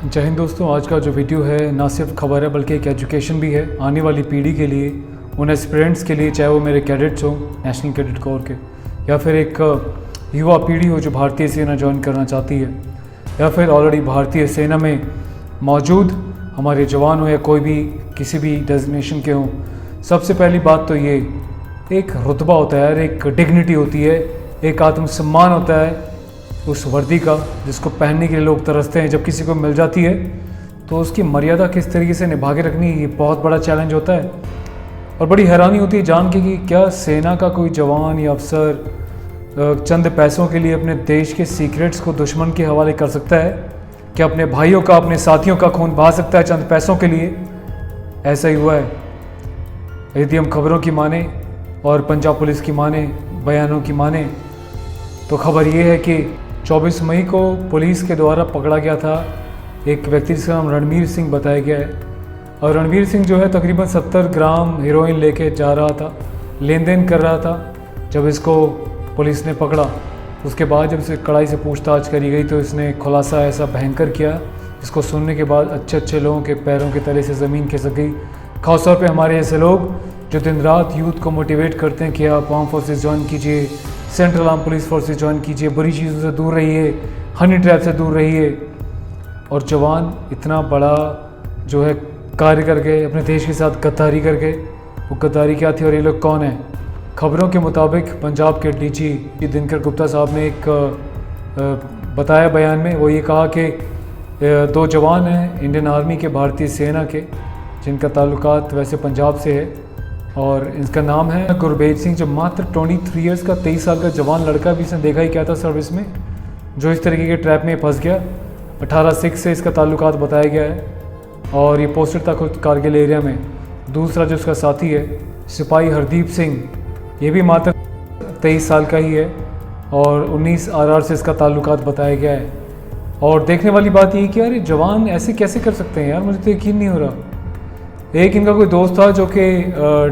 जय हिंद दोस्तों। आज का जो वीडियो है ना सिर्फ खबर है बल्कि एक एजुकेशन भी है आने वाली पीढ़ी के लिए, उन एस्पिरेंट्स के लिए, चाहे वो मेरे कैडेट्स हों नेशनल कैडेट कोर के, या फिर एक युवा पीढ़ी हो जो भारतीय सेना ज्वाइन करना चाहती है, या फिर ऑलरेडी भारतीय सेना में मौजूद हमारे जवान हो या कोई भी किसी भी डेजिग्नेशन के हों। सबसे पहली बात तो ये, एक रुतबा होता है, एक डिग्निटी होती है, एक आत्मसम्मान होता है उस वर्दी का जिसको पहनने के लिए लोग तरसते हैं। जब किसी को मिल जाती है तो उसकी मर्यादा किस तरीके से निभा के रखनी, ये बहुत बड़ा चैलेंज होता है। और बड़ी हैरानी होती है जान के कि क्या सेना का कोई जवान या अफसर चंद पैसों के लिए अपने देश के सीक्रेट्स को दुश्मन के हवाले कर सकता है? क्या अपने भाइयों का, अपने साथियों का खून बहा सकता है चंद पैसों के लिए? ऐसा ही हुआ है। यदि हम खबरों की माने और पंजाब पुलिस की माने, बयानों की माने, तो खबर ये है कि 24 मई को पुलिस के द्वारा पकड़ा गया था एक व्यक्ति जिसका नाम रणबीर सिंह बताया गया है। और रणबीर सिंह जो है तकरीबन 70 ग्राम हेरोइन लेके जा रहा था, लेन देन कर रहा था। जब इसको पुलिस ने पकड़ा उसके बाद जब इसे कड़ाई से पूछताछ करी गई तो इसने खुलासा ऐसा भयंकर किया जिसको सुनने के बाद अच्छे लोगों के पैरों के तले से ज़मीन खिसक गई। खासतौर पे हमारे ऐसे लोग जो दिन रात यूथ को मोटिवेट करते हैं कि आप आर्म फोर्सेस ज्वाइन कीजिए, central arm police forces join कीजिए, बुरी चीज़ों से दूर रहिए, हनी ट्रैप से दूर रहिए। और जवान इतना बड़ा जो है कार्य करके अपने देश के साथ गद्दारी करके, वो गद्दारी क्या थी और ये लोग कौन है? खबरों के मुताबिक पंजाब के डीजी दिनकर गुप्ता साहब ने एक बताया बयान में, वो ये कहा कि 2 जवान हैं इंडियन आर्मी के, भारतीय सेना के, जिनका ताल्लुकात वैसे पंजाब से है। और इसका नाम है गुरबेज सिंह, जो मात्र 23 ईयर्स का 23 साल का जवान लड़का भी इसने देखा ही क्या था सर्विस में, जो इस तरीके के ट्रैप में फंस गया। 18/6 से इसका ताल्लुकात बताया गया है और ये पोस्टेड था खुद कारगिल एरिया में। दूसरा जो उसका साथी है सिपाही हरदीप सिंह, ये भी मात्र 23 साल का ही है और 19 RR से इसका ताल्लुकात बताया गया है। और देखने वाली बात ये कि यार ये जवान ऐसे कैसे कर सकते हैं यार, मुझे तो यकीन नहीं हो रहा। एक इनका कोई दोस्त था जो कि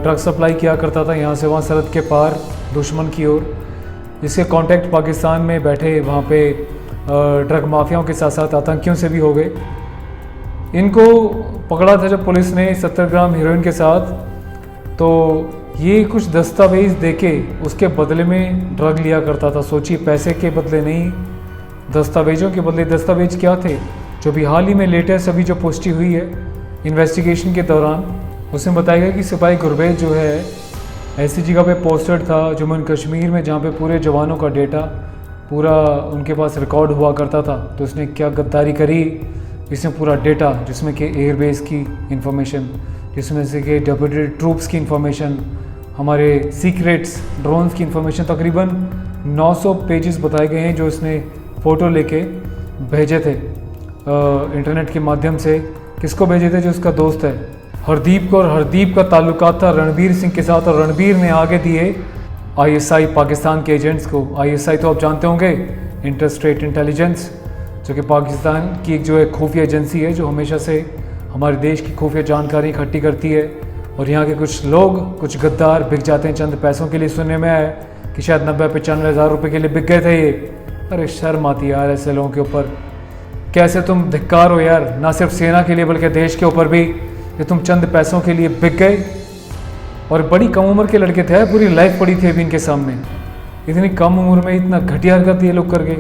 ड्रग सप्लाई किया करता था यहाँ से वहाँ सरहद के पार दुश्मन की ओर, जिसके कांटेक्ट पाकिस्तान में बैठे वहाँ पे ड्रग माफियाओं के साथ साथ आतंकियों से भी हो गए। इनको पकड़ा था जब पुलिस ने 70 ग्राम हेरोइन के साथ, तो ये कुछ दस्तावेज देके उसके बदले में ड्रग लिया करता था। सोचिए, पैसे के बदले नहीं, दस्तावेजों के बदले। दस्तावेज क्या थे? जो भी हाल ही में लेटेस्ट अभी जो पुष्टि हुई है इन्वेस्टिगेशन के दौरान, उसमें बताया गया कि सिपाही गुरबेज जो है ऐसी जगह पे पोस्टेड था जम्मू एंड कश्मीर में जहाँ पे पूरे जवानों का डेटा पूरा उनके पास रिकॉर्ड हुआ करता था। तो इसने क्या गद्दारी करी, इसने पूरा डेटा जिसमें कि एयरबेस की इंफॉर्मेशन, जिसमें से कि डेप्यूटेड ट्रूप्स की इंफॉर्मेशन, हमारे सीक्रेट्स ड्रोन्स की इंफॉर्मेशन, तकरीबन 900 पेजेस बताए गए हैं जो इसने फ़ोटो लेके भेजे थे इंटरनेट के माध्यम से। किसको भेजे थे? जो उसका दोस्त है हरदीप को, और हरदीप का ताल्लुकात था रणबीर सिंह के साथ। और रणबीर ने आगे दिए ISI पाकिस्तान के एजेंट्स को। ISI तो आप जानते होंगे, इंटर स्टेट इंटेलिजेंस, जो कि पाकिस्तान की एक जो है खुफिया एजेंसी है जो हमेशा से हमारे देश की खुफिया जानकारी इकट्ठी करती है। और यहाँ के कुछ लोग, कुछ गद्दार बिक जाते हैं चंद पैसों के लिए। सुनने में आया कि शायद 90-95 हज़ार रुपये के लिए बिक गए थे ये। अरे शर्म आती है यार ऐसे लोगों के ऊपर। कैसे तुम धिक्कार हो यार, ना सिर्फ सेना के लिए बल्कि देश के ऊपर भी, कि तुम चंद पैसों के लिए बिक गए। और बड़ी कम उम्र के लड़के थे, पूरी लाइफ पड़ी थी अभी इनके सामने। इतनी कम उम्र में इतना घटिया हरकत ये लोग कर गए।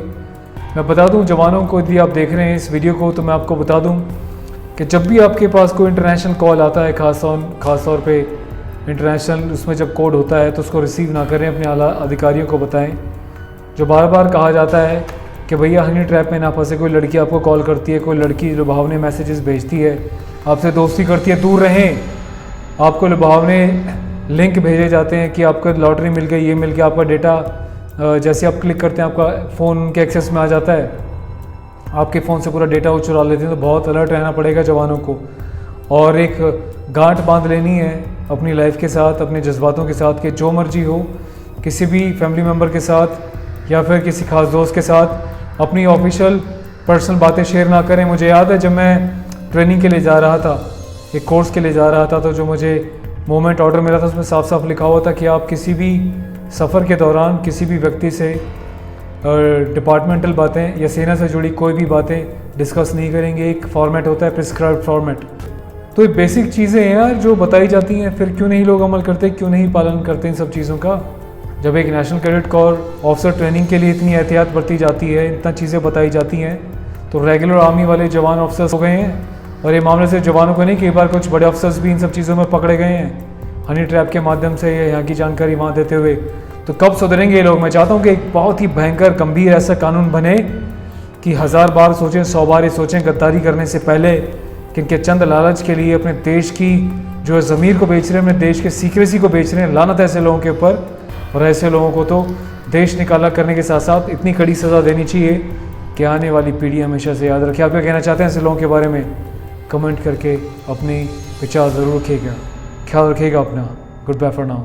मैं बता दूं जवानों को, यदि आप देख रहे हैं इस वीडियो को, तो मैं आपको बता दूं कि जब भी आपके पास कोई इंटरनेशनल कॉल आता है, ख़ास तौर पे इंटरनेशनल, उसमें जब कोड होता है तो उसको रिसीव ना करें, अपने आला अधिकारियों को बताएं। जो बार बार कहा जाता है कि भैया हनी ट्रैप में ना फंसे, कोई लड़की आपको कॉल करती है, कोई लड़की लुभावने मैसेजेस भेजती है, आपसे दोस्ती करती है, दूर रहें। आपको लुभावने लिंक भेजे जाते हैं कि आपको लॉटरी मिल गई, ये मिल गया, आपका डेटा जैसे आप क्लिक करते हैं आपका फ़ोन के एक्सेस में आ जाता है, आपके फ़ोन से पूरा डेटा वो चुरा लेते हैं। तो बहुत अलर्ट रहना पड़ेगा जवानों को, और एक गांठ बांध लेनी है अपनी लाइफ के साथ, अपने जज्बातों के साथ, कि जो मर्जी हो, किसी भी फैमिली मेम्बर के साथ या फिर किसी खास दोस्त के साथ अपनी ऑफिशियल पर्सनल बातें शेयर ना करें। मुझे याद है जब मैं ट्रेनिंग के लिए जा रहा था, एक कोर्स के लिए जा रहा था, तो जो मुझे मूवमेंट ऑर्डर मिला था उसमें साफ साफ लिखा हुआ था कि आप किसी भी सफ़र के दौरान किसी भी व्यक्ति से डिपार्टमेंटल बातें या सेना से जुड़ी कोई भी बातें डिस्कस नहीं करेंगे। एक फॉर्मेट होता है प्रिस्क्राइब्ड फॉर्मेट। तो ये बेसिक चीज़ें हैं यार जो बताई जाती हैं, फिर क्यों नहीं लोग अमल करते, क्यों नहीं पालन करते इन सब चीज़ों का। जब एक national cadet corps officer training के लिए इतनी एहतियात बरती जाती है, इतना चीज़ें बताई जाती हैं, तो रेगुलर आर्मी वाले जवान ऑफिसर्स हो गए हैं। और ये मामले सिर्फ जवानों को नहीं, कई बार कुछ बड़े ऑफिसर्स भी इन सब चीज़ों में पकड़े गए हैं हनी ट्रैप के माध्यम से यहाँ की जानकारी वहाँ देते हुए। तो कब सुधरेंगे ये लोग। मैं चाहता हूँ कि एक बहुत ही भयंकर गंभीर ऐसा कानून बने कि 1000 बार सोचें, 100 बार ये सोचें गद्दारी करने से पहले कि इनके चंद लालच के लिए अपने देश की जो है ज़मीर को बेच रहे हैं, अपने देश के सीक्रेसी को बेच रहे हैं। लानत ऐसे लोगों के ऊपर। और ऐसे लोगों को तो देश निकाला करने के साथ साथ इतनी कड़ी सज़ा देनी चाहिए कि आने वाली पीढ़ी हमेशा से याद रखे। आप क्या कहना चाहते हैं ऐसे लोगों के बारे में? कमेंट करके अपने विचार ज़रूर रखिएगा। ख्याल रखिएगा अपना। Goodbye for now.